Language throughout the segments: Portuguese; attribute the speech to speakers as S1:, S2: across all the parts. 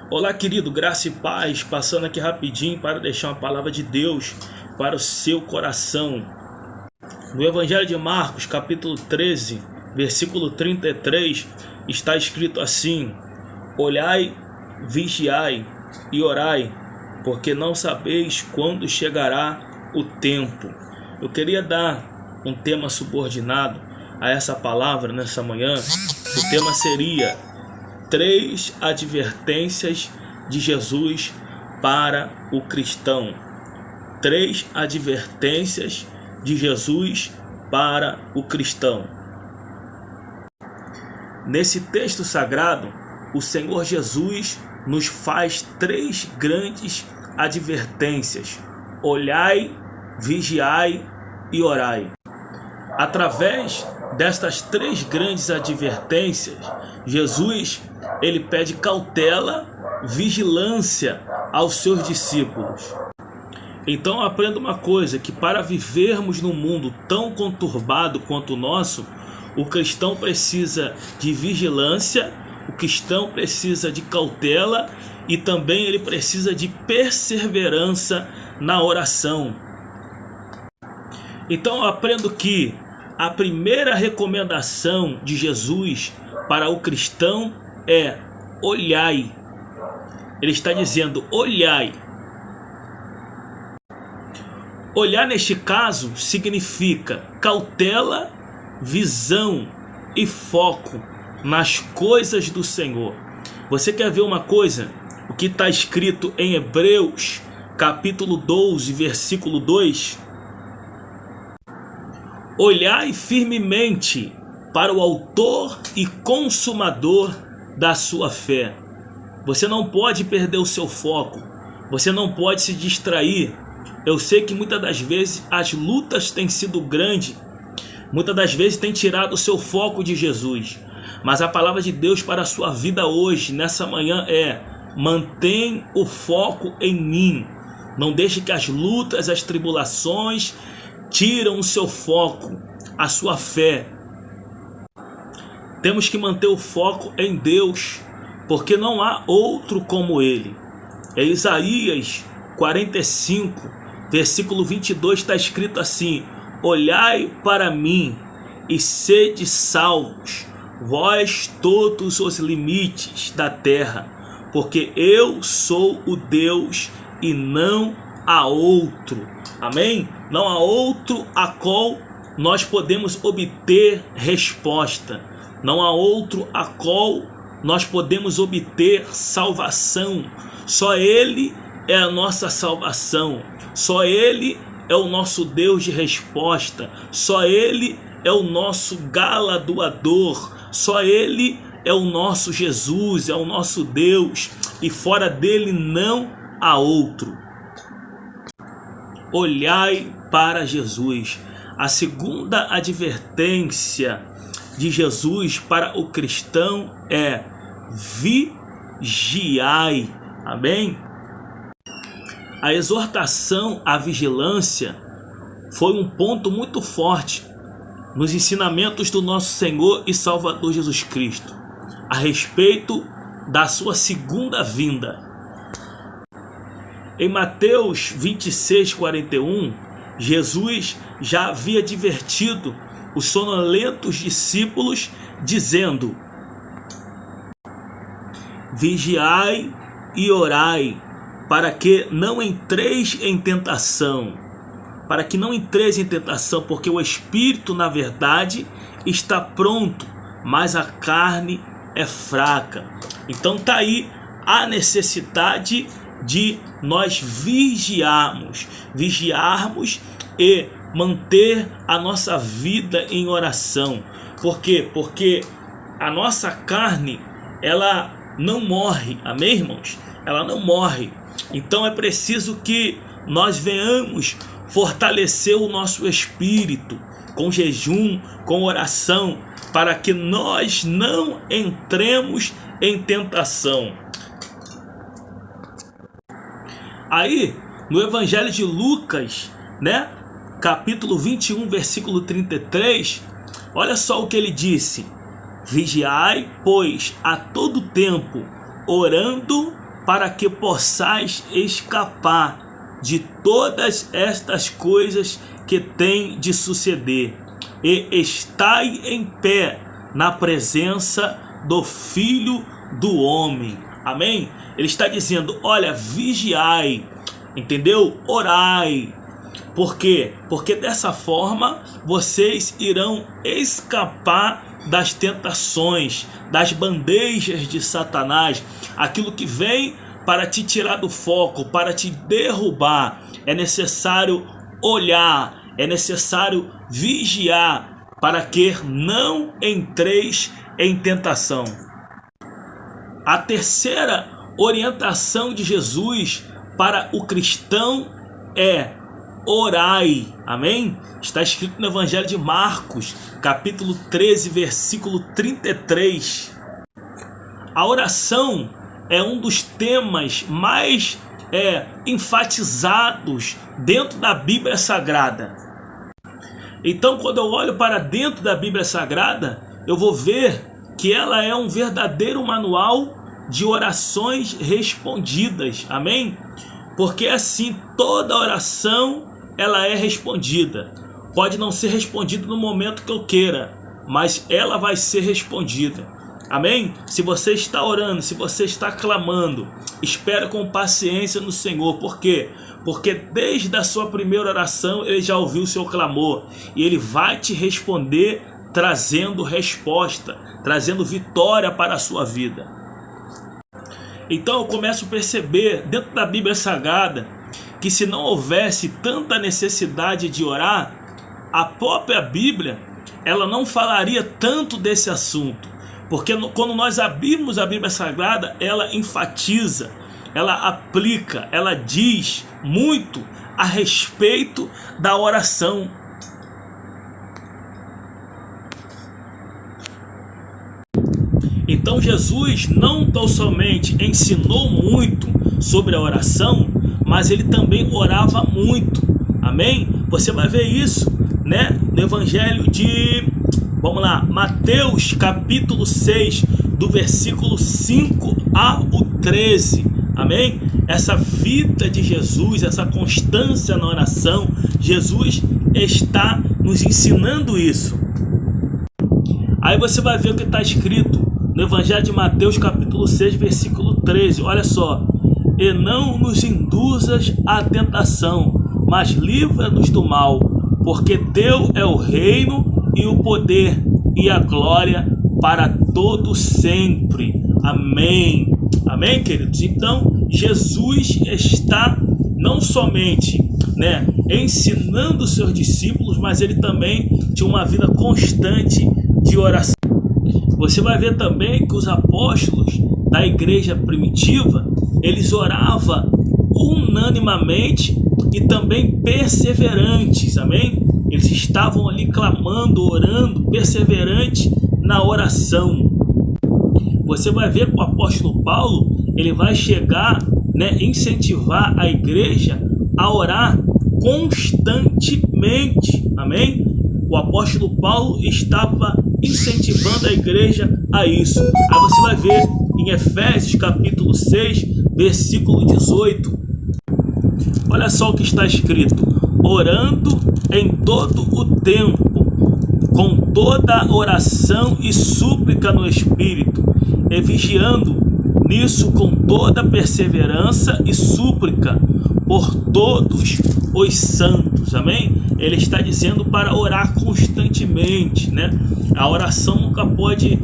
S1: Olá, querido, graça e paz, passando aqui rapidinho para deixar uma palavra de Deus para o seu coração. No Evangelho de Marcos, capítulo 13, versículo 33, está escrito assim: Olhai, vigiai e orai, porque não sabeis quando chegará o tempo. Eu queria dar um tema subordinado a essa palavra nessa manhã. O tema seria 3 advertências de Jesus para o cristão. 3 advertências de Jesus para o cristão. Nesse texto sagrado, o Senhor Jesus nos faz 3 grandes advertências: olhai, vigiai e orai. Através destas 3 grandes advertências, Jesus ele pede cautela, vigilância aos seus discípulos. Então aprenda uma coisa, que para vivermos num mundo tão conturbado quanto o nosso, o cristão precisa de vigilância, o cristão precisa de cautela e também ele precisa de perseverança na oração. Então eu aprendo que a primeira recomendação de Jesus para o cristão é olhai. Ele está dizendo olhai. Olhar neste caso significa cautela, visão e foco nas coisas do Senhor. Você quer ver uma coisa? O que está escrito em Hebreus capítulo 12, versículo 2? Olhai firmemente para o autor e consumador da sua fé. Você não pode perder o seu foco. Você não pode se distrair. Eu sei que muitas das vezes as lutas têm sido grandes. Muitas das vezes tem tirado o seu foco de Jesus. Mas a palavra de Deus para a sua vida hoje, nessa manhã, é: mantém o foco em mim. Não deixe que as lutas, as tribulações tiram o seu foco, a sua fé. Temos que manter o foco em Deus, porque não há outro como Ele. Em Isaías 45, versículo 22 está escrito assim: olhai para mim e sede salvos, vós todos os limites da terra, porque eu sou o Deus e não há outro. Amém? Não há outro a qual nós podemos obter resposta. Não há outro a qual nós podemos obter salvação. Só Ele é a nossa salvação. Só Ele é o nosso Deus de resposta. Só Ele é o nosso galardoador. Só Ele é o nosso Jesus, é o nosso Deus. E fora dele não há outro. Olhai para Jesus. A segunda advertência de Jesus para o cristão é vigiai. Amém? A exortação à vigilância foi um ponto muito forte nos ensinamentos do nosso Senhor e Salvador Jesus Cristo a respeito da sua segunda vinda. Em Mateus 26, 41, Jesus já havia advertido os sonolentos discípulos, dizendo: vigiai e orai, para que não entreis em tentação. Para que não entreis em tentação, porque o espírito, na verdade, está pronto, mas a carne é fraca. Então está aí a necessidade de nós vigiarmos e manter a nossa vida em oração. Por quê? Porque a nossa carne, ela não morre, amém, irmãos? Ela não morre. Então é preciso que nós venhamos fortalecer o nosso espírito com jejum, com oração, para que nós não entremos em tentação. Aí, no Evangelho de Lucas, capítulo 21, versículo 33, olha só o que ele disse: vigiai, pois, a todo tempo, orando para que possais escapar de todas estas coisas que têm de suceder, e estai em pé na presença do Filho do Homem. Amém? Ele está dizendo, olha, vigiai, entendeu? Orai. Por quê? Porque dessa forma vocês irão escapar das tentações, das bandejas de Satanás, aquilo que vem para te tirar do foco, para te derrubar. É necessário olhar, é necessário vigiar para que não entreis em tentação. A terceira orientação de Jesus para o cristão é orai, amém? Está escrito no Evangelho de Marcos, capítulo 13, versículo 33. A oração é um dos temas mais enfatizados dentro da Bíblia Sagrada. Então, quando eu olho para dentro da Bíblia Sagrada, eu vou ver que ela é um verdadeiro manual de orações respondidas, amém? Porque assim, toda oração ela é respondida. Pode não ser respondida no momento que eu queira, mas ela vai ser respondida. Amém? Se você está orando, se você está clamando, espere com paciência no Senhor. Por quê? Porque desde a sua primeira oração Ele já ouviu o seu clamor e Ele vai te responder trazendo resposta, trazendo vitória para a sua vida. Então eu começo a perceber dentro da Bíblia Sagrada que se não houvesse tanta necessidade de orar, a própria Bíblia ela não falaria tanto desse assunto. Porque quando nós abrimos a Bíblia Sagrada, ela enfatiza, ela aplica, ela diz muito a respeito da oração. Então Jesus não tão somente ensinou muito sobre a oração, mas ele também orava muito. Amém? Você vai ver isso, né, no Evangelho de, vamos lá, Mateus capítulo 6, do versículo 5 ao 13. Amém? Essa vida de Jesus, essa constância na oração, Jesus está nos ensinando isso. Aí você vai ver o que está escrito no Evangelho de Mateus capítulo 6, versículo 13. Olha só. E não nos induzas à tentação, mas livra-nos do mal, porque teu é o reino e o poder e a glória para todo sempre. Amém. Amém, queridos? Então, Jesus está não somente, ensinando os seus discípulos, mas ele também tinha uma vida constante de oração. Você vai ver também que os apóstolos da igreja primitiva, eles oravam unanimemente e também perseverantes, amém? Eles estavam ali clamando, orando, perseverantes na oração. Você vai ver que o apóstolo Paulo, ele vai chegar, incentivar a igreja a orar constantemente, amém? O apóstolo Paulo estava incentivando a igreja a isso. Aí você vai ver em Efésios capítulo 6, versículo 18. Olha só o que está escrito: orando em todo o tempo, com toda oração e súplica no Espírito, e vigiando nisso com toda perseverança e súplica por todos os santos. Amém? Ele está dizendo para orar constantemente, A oração nunca pode,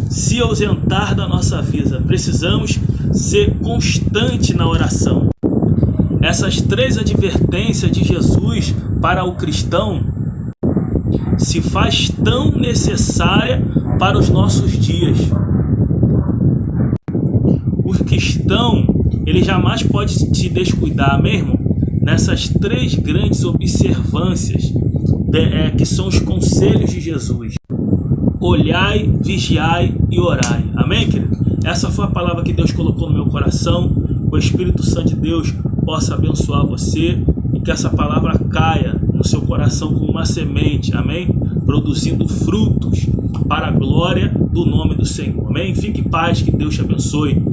S1: se ausentar da nossa vida. Precisamos ser constante na oração. Essas três advertências de Jesus para o cristão se faz tão necessária para os nossos dias. O cristão, ele jamais pode se descuidar mesmo nessas três grandes observâncias que são os conselhos de Jesus: olhai, vigiai e orai. Amém, querido? Essa foi a palavra que Deus colocou no meu coração. O Espírito Santo de Deus possa abençoar você e que essa palavra caia no seu coração como uma semente, amém? Produzindo frutos para a glória do nome do Senhor, amém? Fique em paz, que Deus te abençoe.